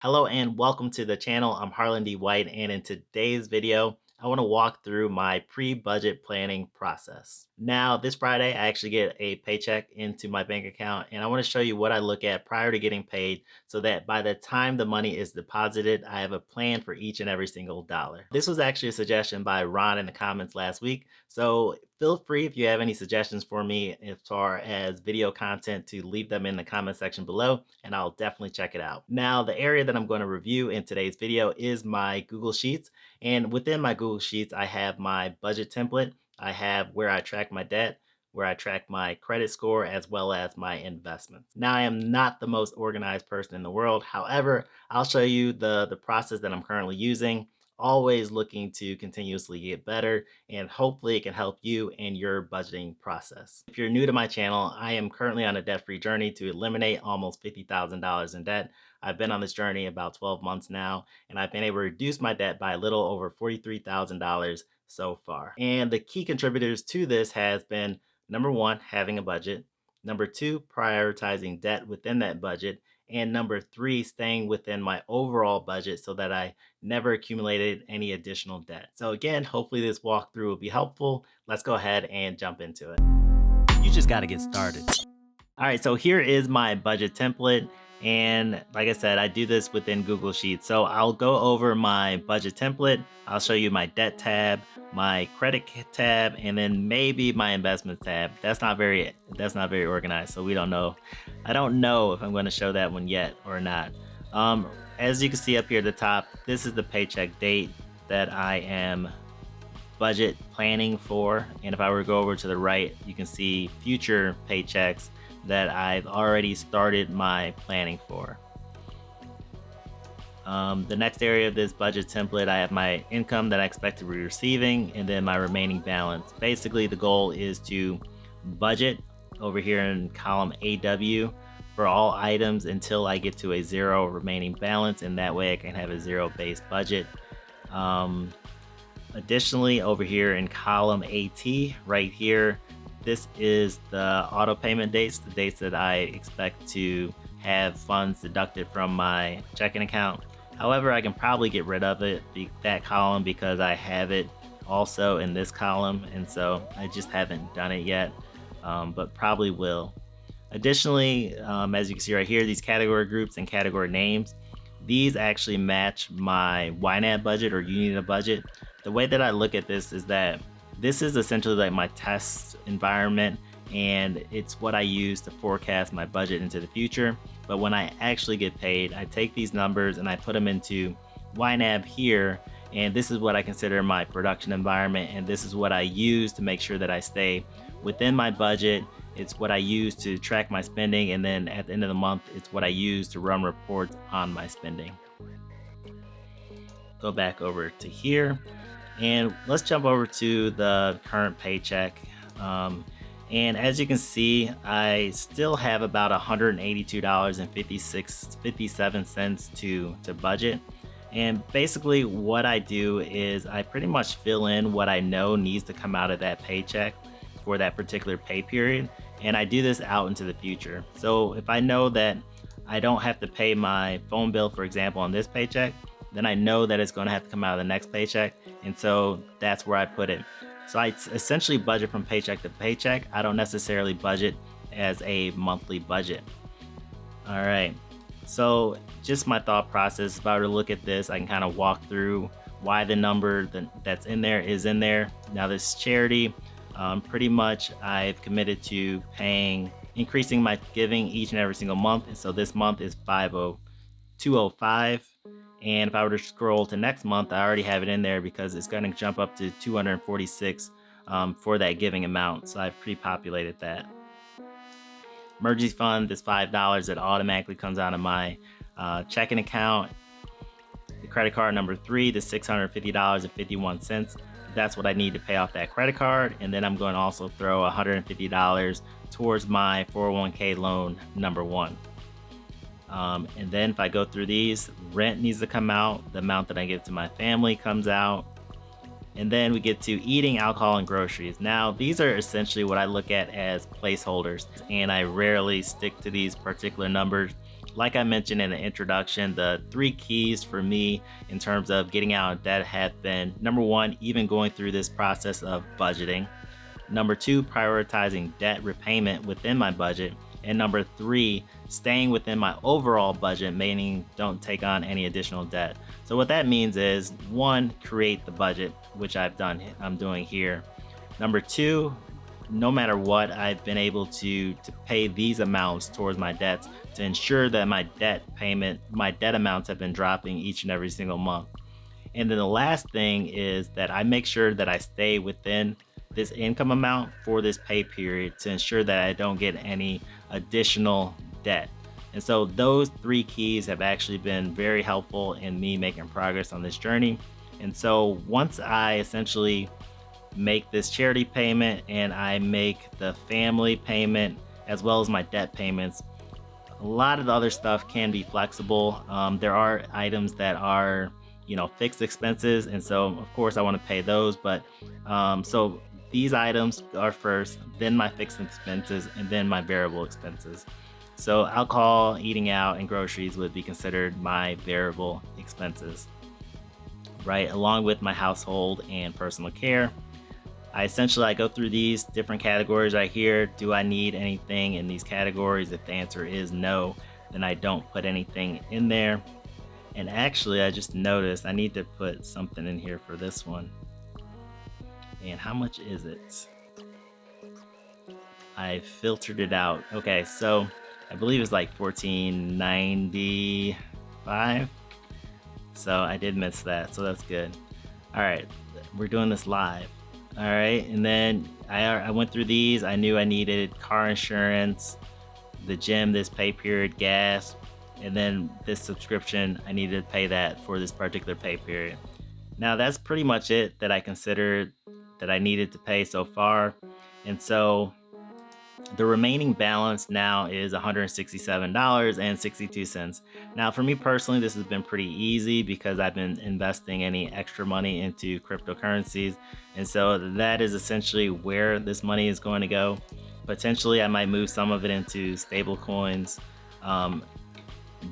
Hello and welcome to the channel. I'm Harlan D. White, and in today's video, I want to walk through my pre-budget planning process. Now, this Friday, I actually get a paycheck into my bank account, and I want to show you what I look at prior to getting paid so that by the time the money is deposited, I have a plan for each and every single dollar. This was actually a suggestion by Ron in the comments last week, so feel free if you have any suggestions for me as far as video content to leave them in the comment section below, and I'll definitely check it out. Now, the area that I'm going to review in today's video is my Google Sheets. And within my Google Sheets, I have my budget template. I have where I track my debt, where I track my credit score, as well as my investments. Now, I am not the most organized person in the world. However, I'll show you the process that I'm currently using, always looking to continuously get better, and hopefully it can help you in your budgeting process. If you're new to my channel, I am currently on a debt-free journey to eliminate almost $50,000 in debt. I've been on this journey about 12 months now, and I've been able to reduce my debt by a little over $43,000 so far. And the key contributors to this has been number one, having a budget, number two, prioritizing debt within that budget, and number three, staying within my overall budget so that I never accumulated any additional debt. So again, hopefully this walkthrough will be helpful. Let's go ahead and jump into it. You just got to get started. All right, so here is my budget template. And like I said, I do this within Google Sheets. So I'll go over my budget template. I'll show you my debt tab, my credit tab, and then maybe my investments tab. That's not very organized, so we don't know. I don't know if I'm going to show that one yet or not. As you can see up here at the top, this is the paycheck date that I am budget planning for. And if I were to go over to the right, you can see future paychecks that I've already started my planning for. The next area of this budget template, I have my income that I expect to be receiving and then my remaining balance. Basically, the goal is to budget over here in column AW for all items until I get to a zero remaining balance, and that way I can have a zero-based budget. Additionally, over here in column AT, right here, this is the auto payment dates, the dates that I expect to have funds deducted from my checking account. However, I can probably get rid of that column because I have it also in this column, and so I just haven't done it yet, but probably will. Additionally, as you can see right here, these category groups and category names, these actually match my YNAB budget or You Need a Budget. The way that I look at this is that this is essentially like my test environment, and it's what I use to forecast my budget into the future. But when I actually get paid, I take these numbers and I put them into YNAB here, and this is what I consider my production environment, and this is what I use to make sure that I stay within my budget. It's what I use to track my spending, and then at the end of the month, it's what I use to run reports on my spending. Go back over to here. And let's jump over to the current paycheck. And as you can see, I still have about $182.57 to budget. And basically what I do is I pretty much fill in what I know needs to come out of that paycheck for that particular pay period. And I do this out into the future. So if I know that I don't have to pay my phone bill, for example, on this paycheck, then I know that it's going to have to come out of the next paycheck, and so that's where I put it. So I essentially budget from paycheck to paycheck. I don't necessarily budget as a monthly budget. All right, so just my thought process. If I were to look at this, I can kind of walk through why the number that's in there is in there. Now this charity, pretty much I've committed to increasing my giving each and every single month, and so this month is 50205. And if I were to scroll to next month, I already have it in there because it's going to jump up to 246 for that giving amount. So I've pre-populated that. Emergency fund is $5 that automatically comes out of my checking account. The credit card number 3, the $650.51. That's what I need to pay off that credit card. And then I'm going to also throw $150 towards my 401k loan number 1. And then if I go through these, rent needs to come out, the amount that I give to my family comes out, and then we get to eating, alcohol, and groceries. Now these are essentially what I look at as placeholders, and I rarely stick to these particular numbers. like I mentioned in the introduction, the 3 keys for me in terms of getting out of debt have been, number 1, even going through this process of budgeting. Number 2, prioritizing debt repayment within my budget. And number 3, staying within my overall budget, meaning don't take on any additional debt. So what that means is, 1, create the budget, which I'm doing here. Number 2, no matter what, I've been able to pay these amounts towards my debts to ensure that my debt amounts have been dropping each and every single month. And then the last thing is that I make sure that I stay within this income amount for this pay period to ensure that I don't get any additional debt. And so those 3 keys have actually been very helpful in me making progress on this journey. And so once I essentially make this charity payment and I make the family payment as well as my debt payments, a lot of the other stuff can be flexible. There are items that are, fixed expenses, and so of course I want to pay those, but so these items are first, then my fixed expenses, and then my variable expenses. So alcohol, eating out, and groceries would be considered my variable expenses, right? Along with my household and personal care. I go through these different categories right here. Do I need anything in these categories? If the answer is no, then I don't put anything in there. And actually, I just noticed I need to put something in here for this one. And how much is it? I filtered it out. Okay, so I believe it's like $14.95. So I did miss that, so that's good. All right, we're doing this live. All right, and then I went through these. I knew I needed car insurance, the gym, this pay period, gas, and then this subscription. I needed to pay that for this particular pay period. Now that's pretty much it that I considered that I needed to pay so far. And so the remaining balance now is $167.62. Now for me personally, this has been pretty easy because I've been investing any extra money into cryptocurrencies. And so that is essentially where this money is going to go. Potentially I might move some of it into stable coins,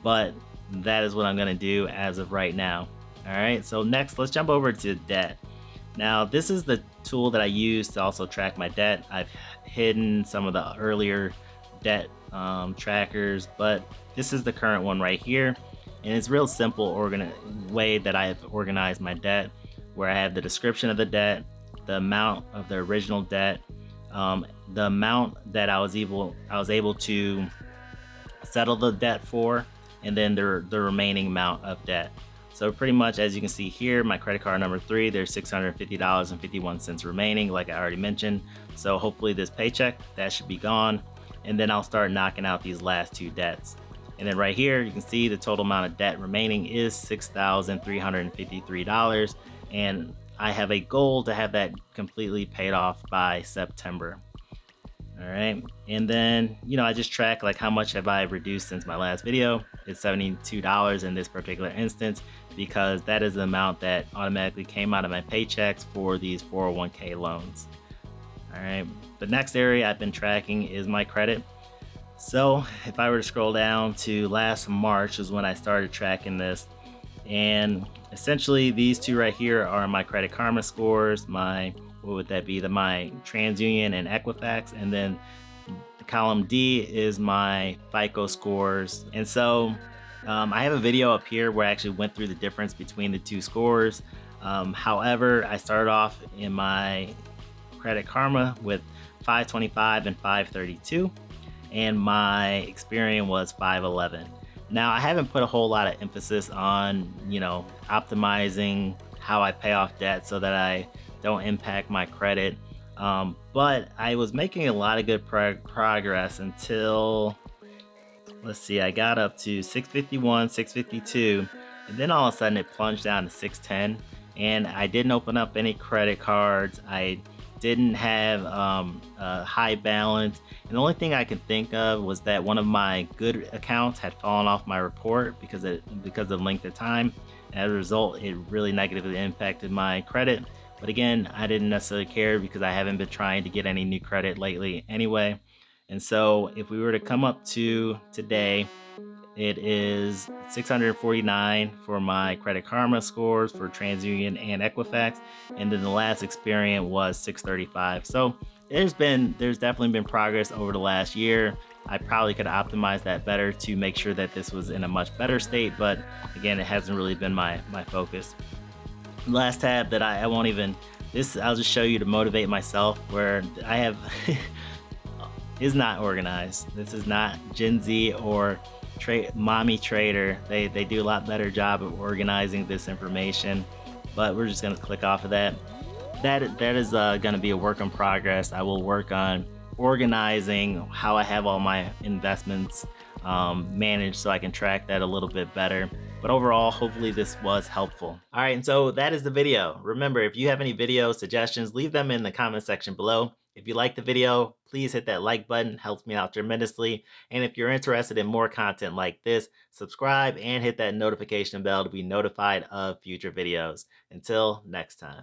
but that is what I'm going to do as of right now. All right, so next let's jump over to debt. Now this is the tool that I use to also track my debt. I've hidden some of the earlier debt trackers, but this is the current one right here. And it's real simple way that I have organized my debt, where I have the description of the debt, the amount of the original debt, the amount that I was able to settle the debt for, and then the remaining amount of debt. So pretty much, as you can see here, my credit card number 3, there's $650.51 remaining, like I already mentioned. So hopefully this paycheck, that should be gone. And then I'll start knocking out these last 2 debts. And then right here, you can see the total amount of debt remaining is $6,353. And I have a goal to have that completely paid off by September. All right, and then, I just track like how much have I reduced since my last video. It's $72 in this particular instance, because that is the amount that automatically came out of my paychecks for these 401k loans. All right, the next area I've been tracking is my credit. So if I were to scroll down to last March is when I started tracking this, and essentially these 2 right here are my Credit Karma scores, my TransUnion and Equifax, and then column D is my FICO scores. And so I have a video up here where I actually went through the difference between the 2 scores. However, I started off in my Credit Karma with 525 and 532, and my Experian was 511. Now I haven't put a whole lot of emphasis on, optimizing how I pay off debt so that I don't impact my credit, but I was making a lot of good progress until, let's see, I got up to 651, 652, and then all of a sudden it plunged down to 610, and I didn't open up any credit cards. I didn't have a high balance, and the only thing I could think of was that one of my good accounts had fallen off my report because of length of time. As a result, it really negatively impacted my credit. But again, I didn't necessarily care because I haven't been trying to get any new credit lately anyway. And so if we were to come up to today, It is 649 for my Credit Karma scores for TransUnion and Equifax, and then the last Experian was 635. So there's definitely been progress over the last year. I probably could optimize that better to make sure that this was in a much better state, but again, it hasn't really been my focus. Last tab that I won't even, this I'll just show you to motivate myself, where I have is not organized. This is not Gen Z or mommy trader. They do a lot better job of organizing this information, but we're just gonna click off of that. That is gonna be a work in progress. I will work on organizing how I have all my investments managed so I can track that a little bit better. But overall, hopefully this was helpful. All right, and so that is the video. Remember, if you have any video suggestions, leave them in the comment section below. If you like the video, please hit that like button, helps me out tremendously. And if you're interested in more content like this, subscribe and hit that notification bell to be notified of future videos. Until next time.